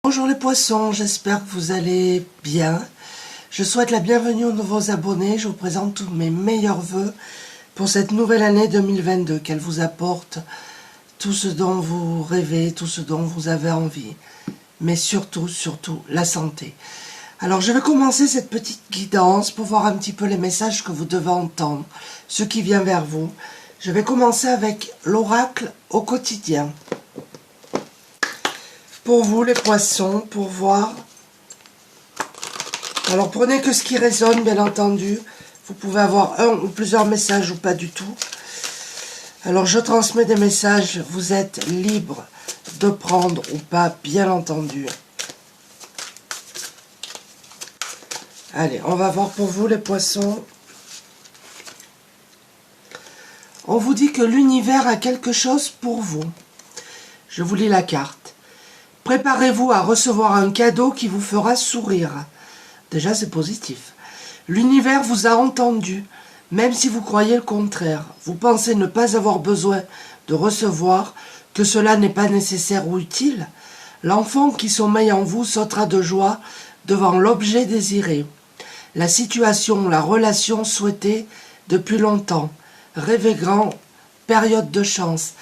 Bonjour les poissons, j'espère que vous allez bien. Je souhaite la bienvenue aux nouveaux abonnés. Je vous présente tous mes meilleurs vœux pour cette nouvelle année 2022. Qu'elle vous apporte tout ce dont vous rêvez, tout ce dont vous avez envie. Mais surtout, la santé. Alors je vais commencer cette petite guidance pour voir un petit peu les messages que vous devez entendre, ce qui vient vers vous. Je vais commencer avec l'oracle au quotidien. Pour vous les poissons, pour voir. Alors prenez que ce qui résonne, bien entendu. Vous pouvez avoir un ou plusieurs messages ou pas du tout. Alors je transmets des messages, vous êtes libre de prendre ou pas, bien entendu. Allez, on va voir pour vous les poissons. On vous dit que l'univers a quelque chose pour vous. Je vous lis la carte. Préparez-vous à recevoir un cadeau qui vous fera sourire. Déjà, c'est positif. L'univers vous a entendu, même si vous croyez le contraire. Vous pensez ne pas avoir besoin de recevoir, que cela n'est pas nécessaire ou utile. L'enfant qui sommeille en vous sautera de joie devant l'objet désiré. La situation, la relation souhaitée depuis longtemps. Rêvez grand, période de chance.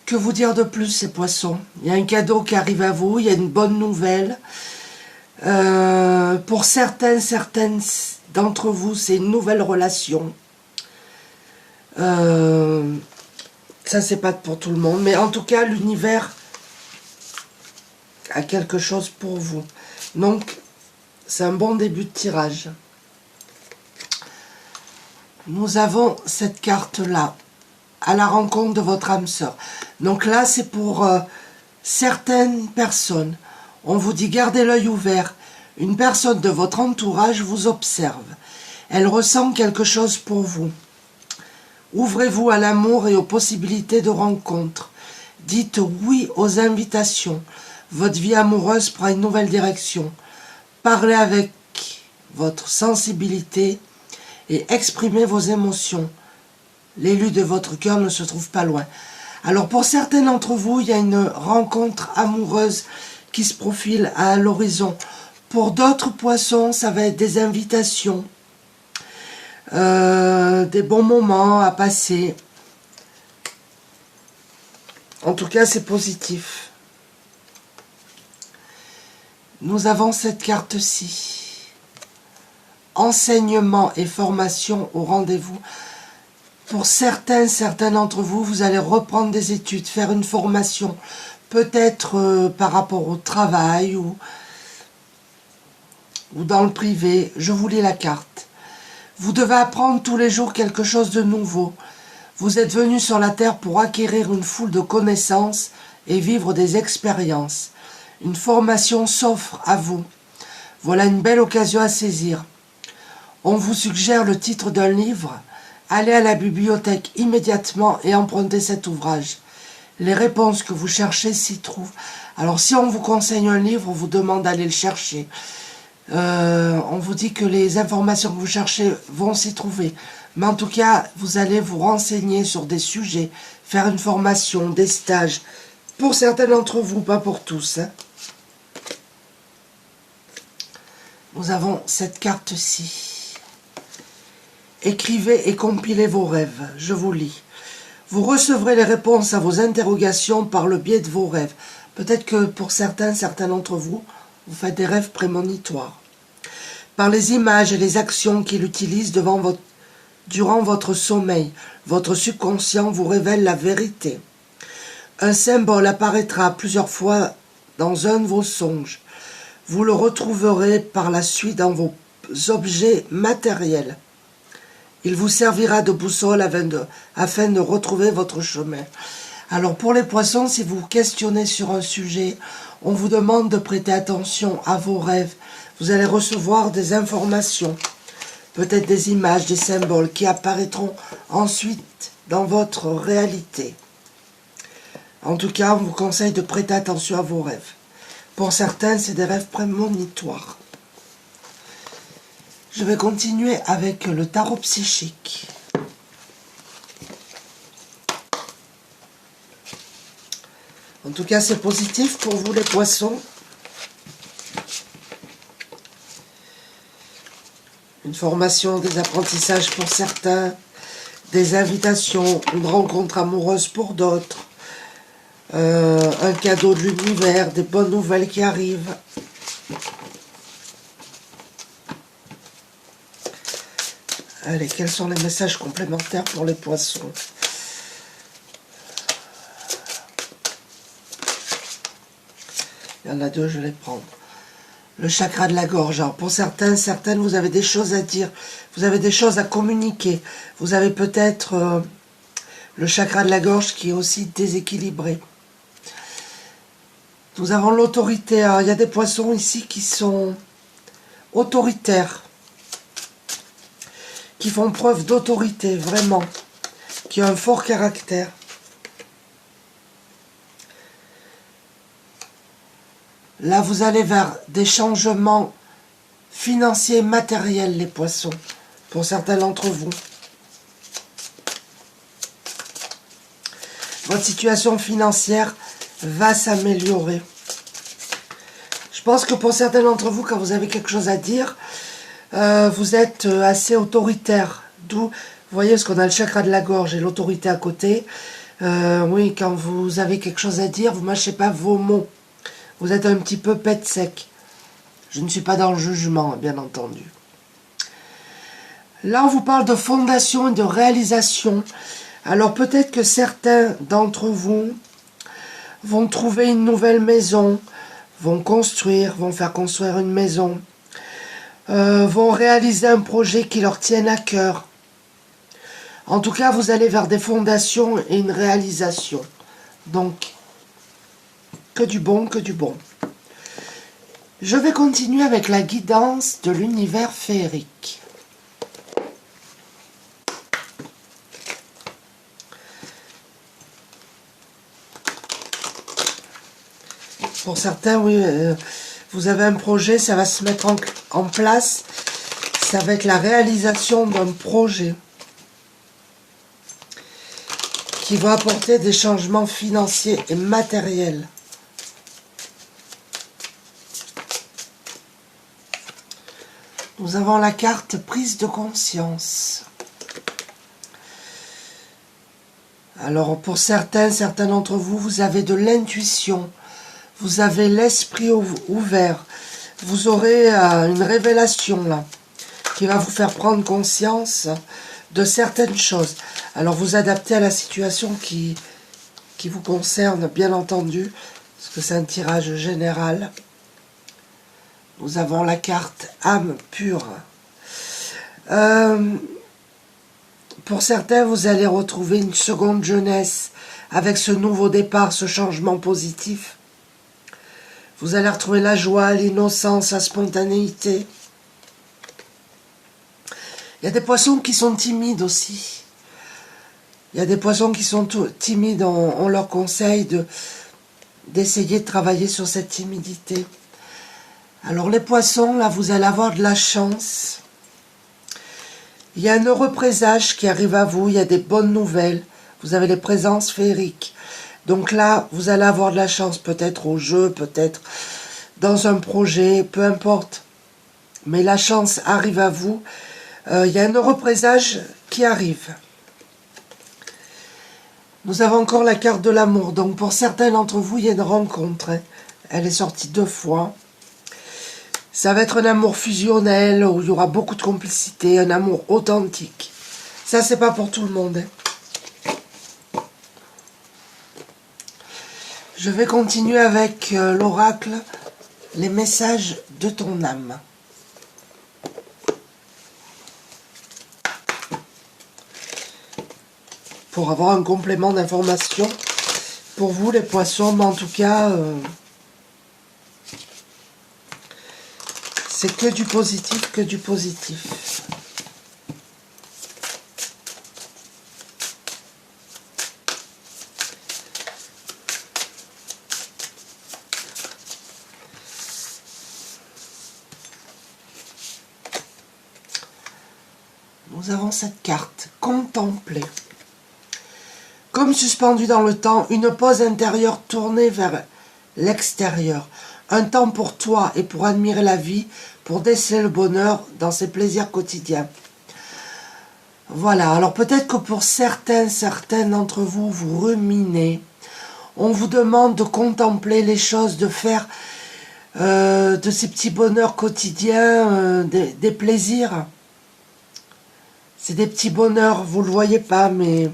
Que vous dire de plus, ces poissons? Il y a un cadeau qui arrive à vous, il y a une bonne nouvelle. Pour certaines d'entre vous, c'est une nouvelle relation. Ça, c'est pas pour tout le monde, mais en tout cas, l'univers a quelque chose pour vous. Donc, c'est un bon début de tirage. Nous avons cette carte-là, à la rencontre de votre âme sœur. Donc là, c'est pour certaines personnes. On vous dit, gardez l'œil ouvert. Une personne de votre entourage vous observe. Elle ressent quelque chose pour vous. Ouvrez-vous à l'amour et aux possibilités de rencontre. Dites oui aux invitations. Votre vie amoureuse prend une nouvelle direction. Parlez avec votre sensibilité et exprimez vos émotions. L'élu de votre cœur ne se trouve pas loin. Alors pour certains d'entre vous, il y a une rencontre amoureuse qui se profile à l'horizon. Pour d'autres poissons, ça va être des invitations, des bons moments à passer. En tout cas, c'est positif. Nous avons cette carte-ci. Enseignement et formation au rendez-vous. Pour certains d'entre vous, vous allez reprendre des études, faire une formation, peut-être par rapport au travail ou dans le privé. Je vous lis la carte. Vous devez apprendre tous les jours quelque chose de nouveau. Vous êtes venu sur la terre pour acquérir une foule de connaissances et vivre des expériences. Une formation s'offre à vous. Voilà une belle occasion à saisir. On vous suggère le titre d'un livre. Allez à la bibliothèque immédiatement et empruntez cet ouvrage. Les réponses que vous cherchez s'y trouvent. Alors si on vous conseille un livre, on vous demande d'aller le chercher. On vous dit que les informations que vous cherchez vont s'y trouver. Mais en tout cas, vous allez vous renseigner sur des sujets, faire une formation, des stages. Pour certains d'entre vous, pas pour tous. Hein. Nous avons cette carte-ci. Écrivez et compilez vos rêves. Je vous lis. Vous recevrez les réponses à vos interrogations par le biais de vos rêves. Peut-être que pour certains d'entre vous, vous faites des rêves prémonitoires. Par les images et les actions qu'il utilise durant votre sommeil, votre subconscient vous révèle la vérité. Un symbole apparaîtra plusieurs fois dans un de vos songes. Vous le retrouverez par la suite dans vos objets matériels. Il vous servira de boussole afin de retrouver votre chemin. Alors pour les poissons, si vous questionnez sur un sujet, on vous demande de prêter attention à vos rêves. Vous allez recevoir des informations, peut-être des images, des symboles qui apparaîtront ensuite dans votre réalité. En tout cas, on vous conseille de prêter attention à vos rêves. Pour certains, c'est des rêves prémonitoires. Je vais continuer avec le tarot psychique. En tout cas, c'est positif pour vous les poissons. Une formation, des apprentissages pour certains, des invitations, une rencontre amoureuse pour d'autres, un cadeau de l'univers, des bonnes nouvelles qui arrivent. Allez, quels sont les messages complémentaires pour les poissons? Il y en a deux, je vais les prendre. Le chakra de la gorge. Alors pour certains, certaines, vous avez des choses à dire. Vous avez des choses à communiquer. Vous avez peut-être le chakra de la gorge qui est aussi déséquilibré. Nous avons l'autorité. Alors il y a des poissons ici qui sont autoritaires. Qui font preuve d'autorité, vraiment. Qui ont un fort caractère. Là, vous allez vers des changements financiers, matériels, les poissons, pour certains d'entre vous. Votre situation financière va s'améliorer. Je pense que pour certains d'entre vous, quand vous avez quelque chose à dire, vous êtes assez autoritaire. D'où, vous voyez, ce qu'on a le chakra de la gorge et l'autorité à côté. Oui, quand vous avez quelque chose à dire, vous ne mâchez pas vos mots. Vous êtes un petit peu pète sec. Je ne suis pas dans le jugement, bien entendu. Là, on vous parle de fondation et de réalisation. Alors peut-être que certains d'entre vous vont trouver une nouvelle maison, vont faire construire une maison, vont réaliser un projet qui leur tienne à cœur. En tout cas, vous allez vers des fondations et une réalisation. Donc, que du bon, que du bon. Je vais continuer avec la guidance de l'univers féerique. Pour certains, oui, vous avez un projet, ça va se mettre en place. Ça va être la réalisation d'un projet qui va apporter des changements financiers et matériels. Nous avons la carte prise de conscience. Alors pour certains d'entre vous, vous avez de l'intuition, vous avez l'esprit ouvert, vous aurez une révélation là, qui va vous faire prendre conscience de certaines choses. Alors vous adaptez à la situation qui vous concerne, bien entendu, parce que c'est un tirage général. Nous avons la carte âme pure. Pour certains, vous allez retrouver une seconde jeunesse avec ce nouveau départ, ce changement positif. Vous allez retrouver la joie, l'innocence, la spontanéité. Il y a des poissons qui sont timides aussi. Il y a des poissons qui sont timides. On leur conseille d'essayer de travailler sur cette timidité. Alors les poissons, là, vous allez avoir de la chance. Il y a un heureux présage qui arrive à vous, il y a des bonnes nouvelles. Vous avez les présences féeriques. Donc là, vous allez avoir de la chance, peut-être au jeu, peut-être dans un projet, peu importe. Mais la chance arrive à vous. Il y a un heureux présage qui arrive. Nous avons encore la carte de l'amour. Donc pour certains d'entre vous, il y a une rencontre. Hein. Elle est sortie 2 fois. Ça va être un amour fusionnel, où il y aura beaucoup de complicité, un amour authentique. Ça, c'est pas pour tout le monde. Hein. Je vais continuer avec l'oracle, les messages de ton âme. Pour avoir un complément d'information pour vous, les poissons, mais en tout cas... c'est que du positif, que du positif. Nous avons cette carte, contempler. Comme suspendu dans le temps, une pause intérieure tournée vers l'extérieur. Un temps pour toi et pour admirer la vie, pour déceler le bonheur dans ses plaisirs quotidiens. Voilà, alors peut-être que pour certains d'entre vous, vous ruminez. On vous demande de contempler les choses, de faire de ces petits bonheurs quotidiens des plaisirs. C'est des petits bonheurs, vous ne le voyez pas, mais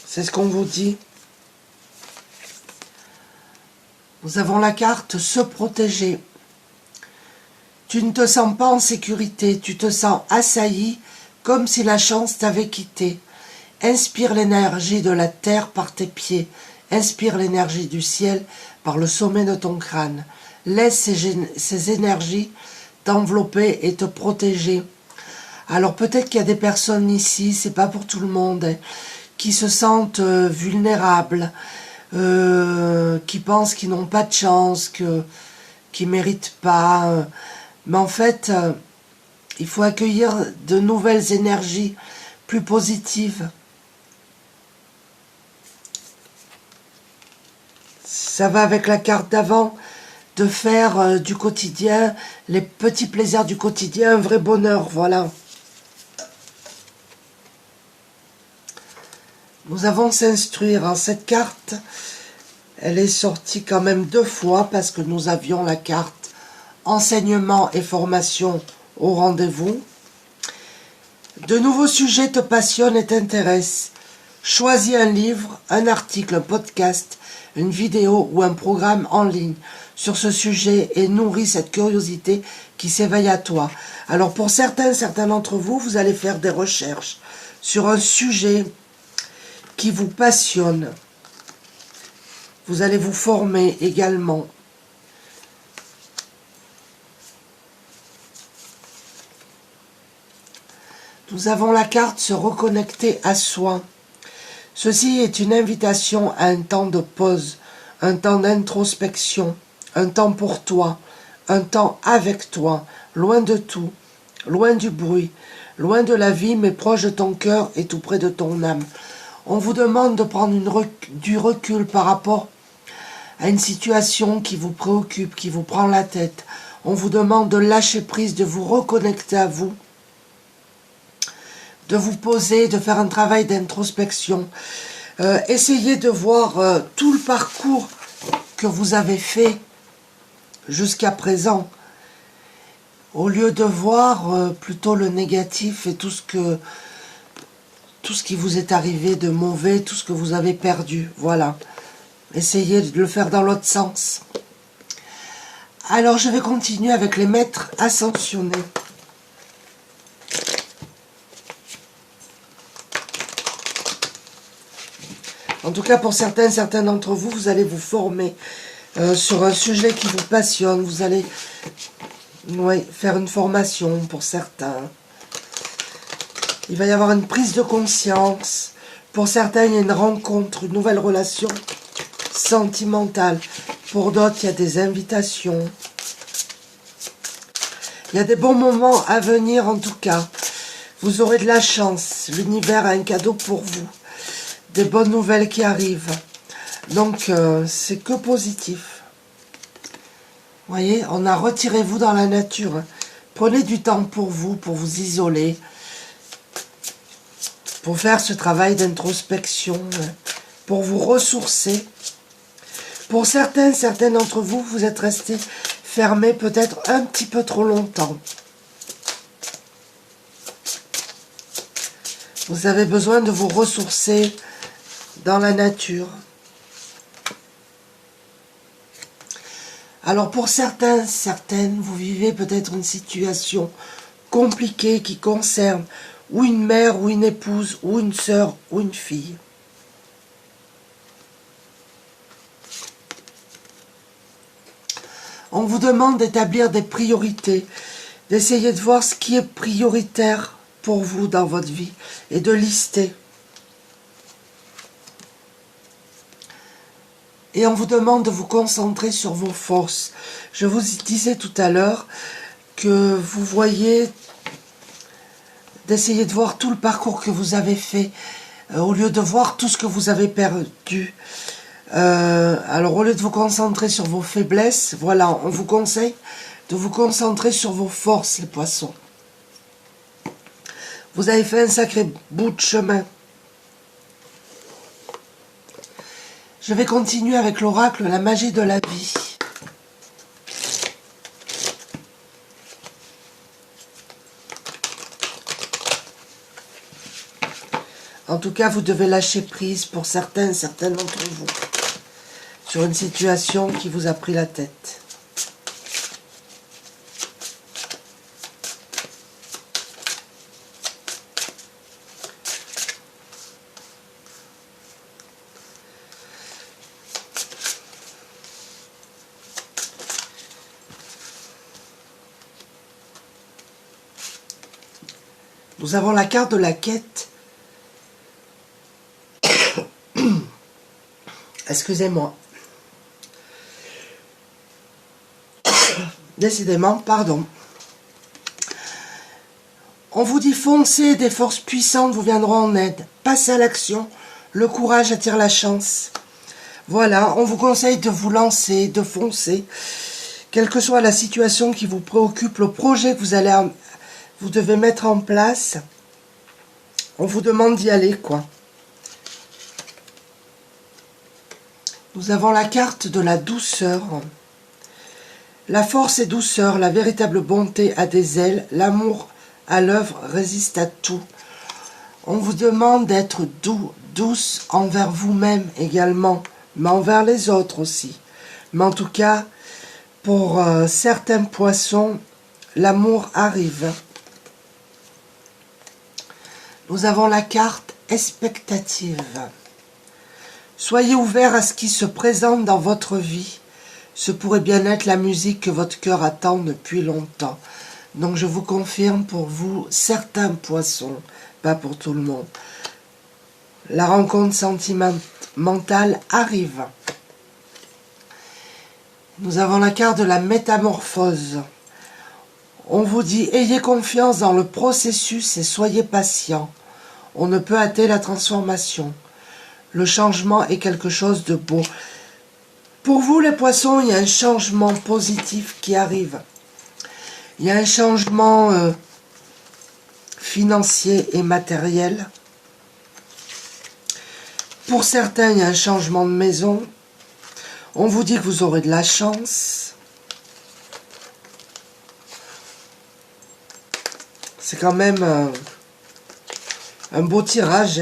c'est ce qu'on vous dit. Nous avons la carte se protéger. Tu ne te sens pas en sécurité, tu te sens assailli comme si la chance t'avait quitté. Inspire l'énergie de la terre par tes pieds, inspire l'énergie du ciel par le sommet de ton crâne. Laisse ces énergies t'envelopper et te protéger. Alors peut-être qu'il y a des personnes ici, c'est pas pour tout le monde, hein, qui se sentent vulnérables, qui pensent qu'ils n'ont pas de chance, qu'ils méritent pas. Mais en fait, il faut accueillir de nouvelles énergies plus positives. Ça va avec la carte d'avant, de faire du quotidien, les petits plaisirs du quotidien, un vrai bonheur, voilà. Nous avons s'instruire en cette carte. Elle est sortie quand même 2 fois parce que nous avions la carte enseignement et formation au rendez-vous. De nouveaux sujets te passionnent et t'intéressent. Choisis un livre, un article, un podcast, une vidéo ou un programme en ligne sur ce sujet et nourris cette curiosité qui s'éveille à toi. Alors pour certains d'entre vous, vous allez faire des recherches sur un sujet qui vous passionne. Vous allez vous former également. Nous avons la carte se reconnecter à soi. Ceci est une invitation à un temps de pause, un temps d'introspection, un temps pour toi, un temps avec toi, loin de tout, loin du bruit, loin de la vie, mais proche de ton cœur et tout près de ton âme. On vous demande de prendre du recul par rapport à une situation qui vous préoccupe, qui vous prend la tête. On vous demande de lâcher prise, de vous reconnecter à vous, de vous poser, de faire un travail d'introspection. Essayez de voir tout le parcours que vous avez fait jusqu'à présent, au lieu de voir plutôt le négatif et tout ce qui vous est arrivé de mauvais, tout ce que vous avez perdu. Voilà. Essayez de le faire dans l'autre sens. Alors, je vais continuer avec les maîtres ascensionnés. En tout cas, pour certains d'entre vous, vous allez vous former sur un sujet qui vous passionne. Vous allez faire une formation pour certains. Il va y avoir une prise de conscience. Pour certains, il y a une rencontre, une nouvelle relation sentimentale. Pour d'autres, il y a des invitations. Il y a des bons moments à venir en tout cas. Vous aurez de la chance. L'univers a un cadeau pour vous. Des bonnes nouvelles qui arrivent. Donc, c'est que positif. Vous voyez, on a retirez-vous dans la nature. Prenez du temps pour vous isoler. Pour faire ce travail d'introspection. Pour vous ressourcer. Pour certains d'entre vous, vous êtes restés fermés peut-être un petit peu trop longtemps. Vous avez besoin de vous ressourcer dans la nature. Alors pour certaines, vous vivez peut-être une situation compliquée qui concerne ou une mère, ou une épouse, ou une sœur, ou une fille. On vous demande d'établir des priorités, d'essayer de voir ce qui est prioritaire pour vous dans votre vie et de lister. Et on vous demande de vous concentrer sur vos forces. Je vous disais tout à l'heure que vous voyez, d'essayer de voir tout le parcours que vous avez fait, au lieu de voir tout ce que vous avez perdu. Alors au lieu de vous concentrer sur vos faiblesses, voilà, on vous conseille de vous concentrer sur vos forces, les poissons. Vous avez fait un sacré bout de chemin. Je vais continuer avec l'oracle, la magie de la vie. En tout cas, vous devez lâcher prise pour certains d'entre vous sur une situation qui vous a pris la tête. Nous avons la carte de la quête. Excusez-moi. Décidément, pardon. On vous dit foncez, des forces puissantes vous viendront en aide. Passez à l'action. Le courage attire la chance. Voilà, on vous conseille de vous lancer, de foncer. Quelle que soit la situation qui vous préoccupe, le projet que vous devez mettre en place, on vous demande d'y aller, quoi. Nous avons la carte de la douceur. La force est douceur, la véritable bonté a des ailes, l'amour à l'œuvre résiste à tout. On vous demande d'être douce envers vous-même également, mais envers les autres aussi. Mais en tout cas, pour certains poissons, l'amour arrive. Nous avons la carte expectative. Soyez ouverts à ce qui se présente dans votre vie. Ce pourrait bien être la musique que votre cœur attend depuis longtemps. Donc je vous confirme pour vous, certains poissons, pas pour tout le monde. La rencontre sentimentale arrive. Nous avons la carte de la métamorphose. On vous dit, ayez confiance dans le processus et soyez patient. On ne peut hâter la transformation. Le changement est quelque chose de beau. Pour vous, les poissons, il y a un changement positif qui arrive. Il y a un changement financier et matériel. Pour certains, il y a un changement de maison. On vous dit que vous aurez de la chance. C'est quand même un beau tirage.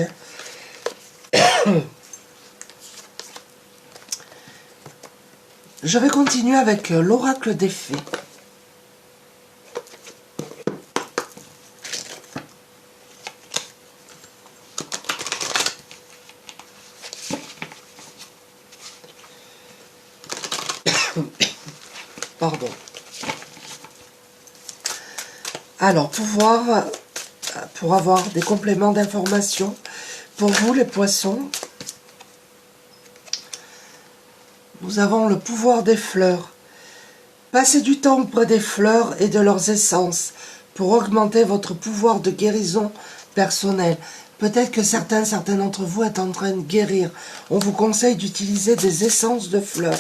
Je vais continuer avec l'oracle des fées. Pardon. Alors, pour avoir des compléments d'information, pour vous les poissons, nous avons le pouvoir des fleurs. Passez du temps auprès des fleurs et de leurs essences pour augmenter votre pouvoir de guérison personnelle. Peut-être que certains d'entre vous êtes en train de guérir. On vous conseille d'utiliser des essences de fleurs.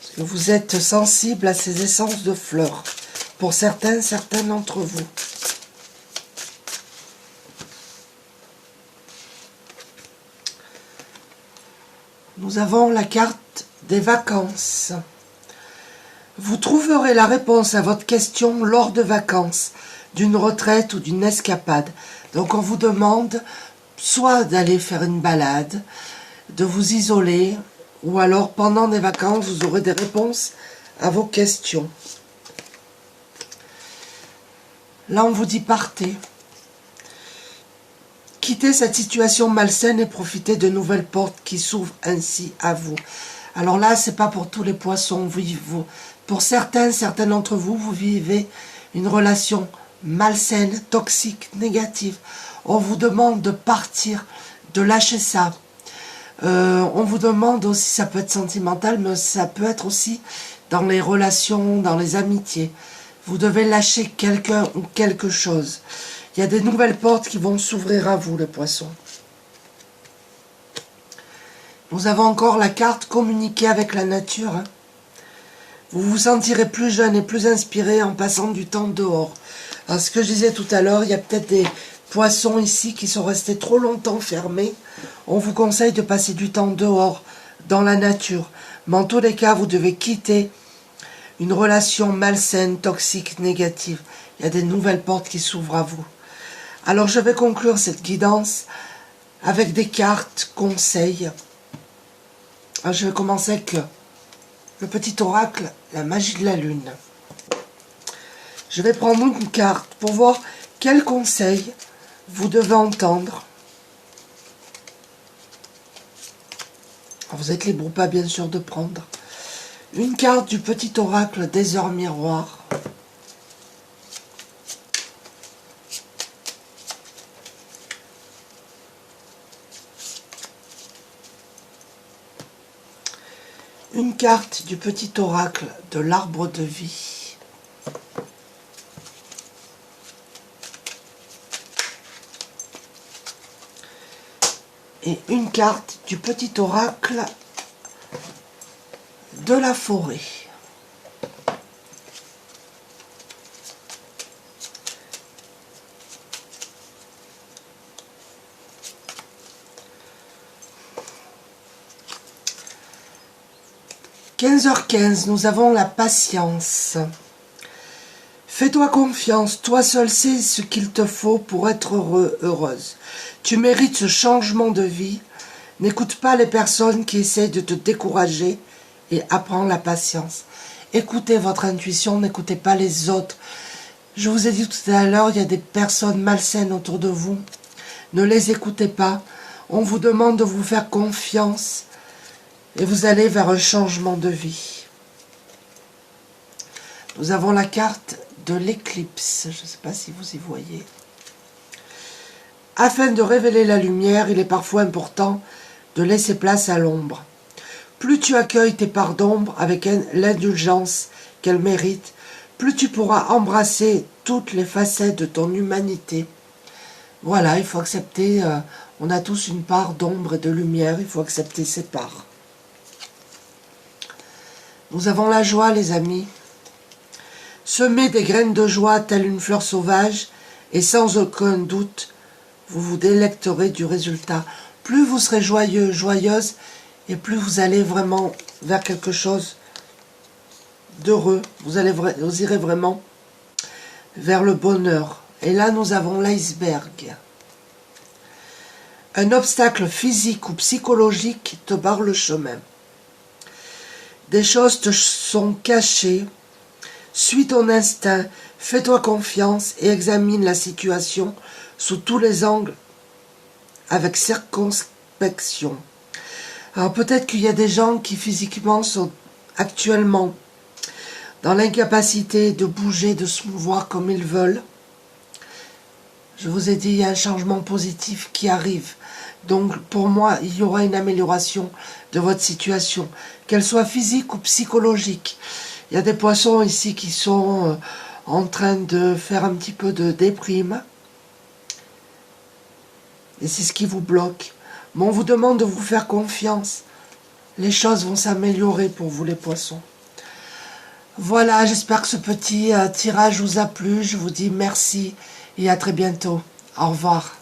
Parce que vous êtes sensible à ces essences de fleurs. Pour certains d'entre vous. Nous avons la carte des vacances. Vous trouverez la réponse à votre question lors de vacances, d'une retraite ou d'une escapade. Donc on vous demande soit d'aller faire une balade, de vous isoler, ou alors pendant des vacances, vous aurez des réponses à vos questions. Là, on vous dit partez. Quittez cette situation malsaine et profitez de nouvelles portes qui s'ouvrent ainsi à vous. Alors là, c'est pas pour tous les poissons. Pour certains d'entre vous, vous vivez une relation malsaine, toxique, négative. On vous demande de partir, de lâcher ça. On vous demande aussi, ça peut être sentimental, mais ça peut être aussi dans les relations, dans les amitiés. Vous devez lâcher quelqu'un ou quelque chose. Il y a des nouvelles portes qui vont s'ouvrir à vous, les poissons. Nous avons encore la carte communiquer avec la nature. Hein. Vous vous sentirez plus jeune et plus inspiré en passant du temps dehors. Alors, ce que je disais tout à l'heure, il y a peut-être des poissons ici qui sont restés trop longtemps fermés. On vous conseille de passer du temps dehors, dans la nature. Mais en tous les cas, vous devez quitter une relation malsaine, toxique, négative. Il y a des nouvelles portes qui s'ouvrent à vous. Alors je vais conclure cette guidance avec des cartes, conseils. Alors, je vais commencer avec le petit oracle, la magie de la lune. Je vais prendre une carte pour voir quels conseils vous devez entendre. Alors, vous êtes libre ou pas, bien sûr, de prendre. Une carte du petit oracle des heures miroirs. Une carte du petit oracle de l'arbre de vie. Et une carte du petit oracle de la forêt. « 15h15, nous avons la patience. Fais-toi confiance, toi seul sais ce qu'il te faut pour être heureux, heureuse. Tu mérites ce changement de vie. N'écoute pas les personnes qui essayent de te décourager et apprends la patience. Écoutez votre intuition, n'écoutez pas les autres. Je vous ai dit tout à l'heure, il y a des personnes malsaines autour de vous. Ne les écoutez pas. On vous demande de vous faire confiance. Et vous allez vers un changement de vie. Nous avons la carte de l'éclipse. Je ne sais pas si vous y voyez. Afin de révéler la lumière, il est parfois important de laisser place à l'ombre. Plus tu accueilles tes parts d'ombre avec l'indulgence qu'elles méritent, plus tu pourras embrasser toutes les facettes de ton humanité. Voilà, il faut accepter, on a tous une part d'ombre et de lumière, il faut accepter ces parts. Nous avons la joie, les amis. Semez des graines de joie telle une fleur sauvage et sans aucun doute, vous vous délecterez du résultat. Plus vous serez joyeux, joyeuse, et plus vous allez vraiment vers quelque chose d'heureux. Vous irez vraiment vers le bonheur. Et là, nous avons l'iceberg. Un obstacle physique ou psychologique te barre le chemin. Des choses te sont cachées. Suis ton instinct, fais-toi confiance et examine la situation sous tous les angles avec circonspection. Alors peut-être qu'il y a des gens qui physiquement sont actuellement dans l'incapacité de bouger, de se mouvoir comme ils veulent. Je vous ai dit, il y a un changement positif qui arrive. Donc pour moi, il y aura une amélioration de votre situation, qu'elle soit physique ou psychologique. Il y a des poissons ici qui sont en train de faire un petit peu de déprime. Et c'est ce qui vous bloque. Mais on vous demande de vous faire confiance. Les choses vont s'améliorer pour vous, les poissons. Voilà, j'espère que ce petit tirage vous a plu. Je vous dis merci et à très bientôt. Au revoir.